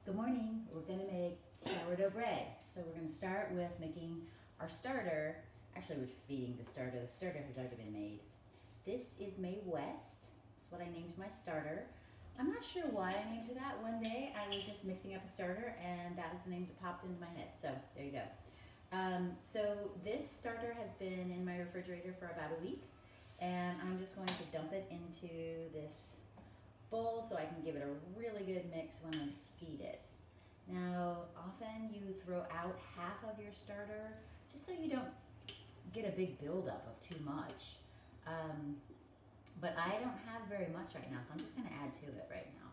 Good morning. We're going to make sourdough bread. So we're going to start with making our starter. Actually, we're feeding the starter. The starter has already been made. This is May West. That's what I named my starter. I'm not sure why I named her that. One day I was just mixing up a starter and that was the name that popped into my head. So there you go. So this starter has been in my refrigerator for about a week, and I'm just going to dump it into this bowl so I can give it a really good mix when I feed it. Now, often you throw out half of your starter just so you don't get a big buildup of too much. But I don't have very much right now, so I'm just going to add to it right now.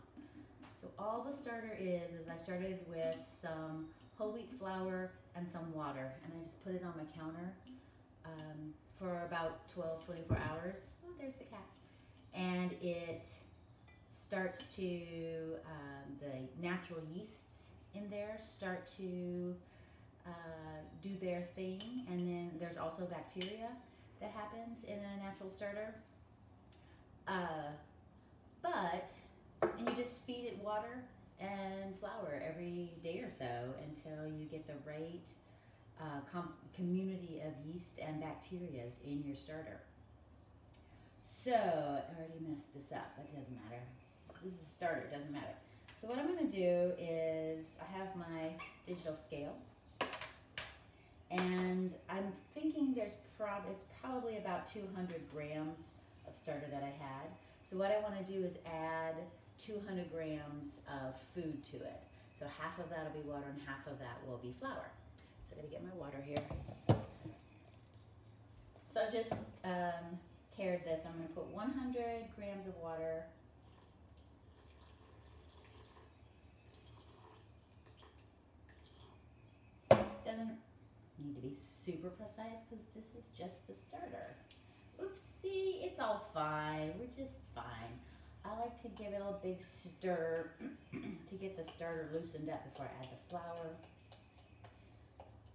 So all the starter is I started with some whole wheat flour and some water, and I just put it on my counter for about 12-24 hours. Oh, there's the cat. And it starts to, the natural yeasts in there start to do their thing, and then there's also bacteria that happens in a natural starter. And you just feed it water and flour every day or so until you get the right community of yeast and bacterias in your starter. So, I already messed this up, but it doesn't matter. This is the starter, it doesn't matter. So what I'm gonna do is, I have my digital scale, and I'm thinking it's probably about 200 grams of starter that I had. So what I wanna do is add 200 grams of food to it. So half of that will be water and half of that will be flour. So I gotta get my water here. So I've just tared this. I'm gonna put 100 grams of water. Doesn't need to be super precise because this is just the starter. Oopsie, it's all fine. We're just fine. I like to give it a big stir to get the starter loosened up before I add the flour.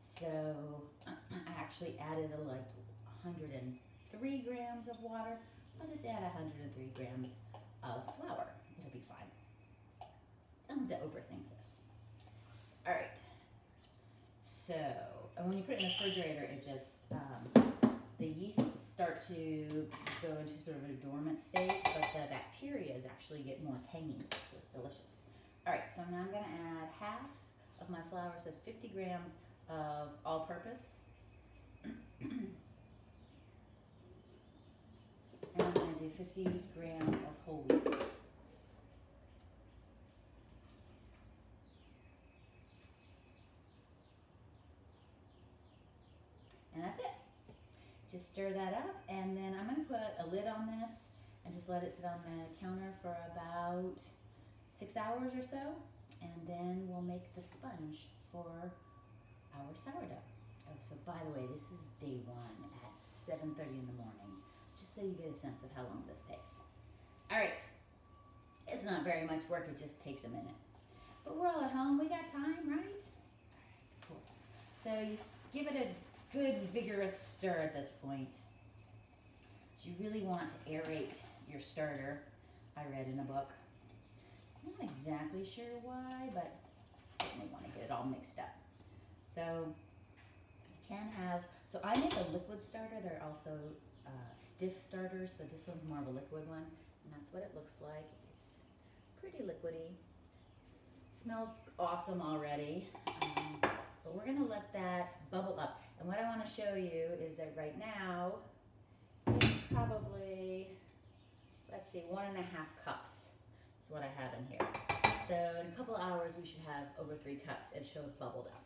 So I actually added like 103 grams of water. I'll just add 103 grams of flour. It'll be fine. I don't have to overthink this. All right. So, and when you put it in the refrigerator, it just, the yeasts start to go into sort of a dormant state, but the bacteria actually get more tangy, so it's delicious. All right, so now I'm gonna add half of my flour, so it's 50 grams of all-purpose. And I'm gonna do 50 grams of whole wheat. And that's it. Just stir that up, and then I'm gonna put a lid on this and just let it sit on the counter for about 6 hours or so, and then we'll make the sponge for our sourdough. Oh, so by the way, this is day one at 7:30 in the morning, just so you get a sense of how long this takes. All right, it's not very much work, it just takes a minute. But we're all at home, we got time, right? All right, cool. So you give it a good vigorous stir at this point. You really want to aerate your starter, I read in a book. I'm not exactly sure why, but certainly want to get it all mixed up. So you can have, so I make a liquid starter. There are also stiff starters, but this one's more of a liquid one, and that's what it looks like. It's pretty liquidy. Smells awesome already, but we're gonna let that bubble up. And what I want to show you is that right now, it's probably, let's see, 1.5 cups is what I have in here. So in a couple hours, we should have over 3 cups. It should have bubbled up.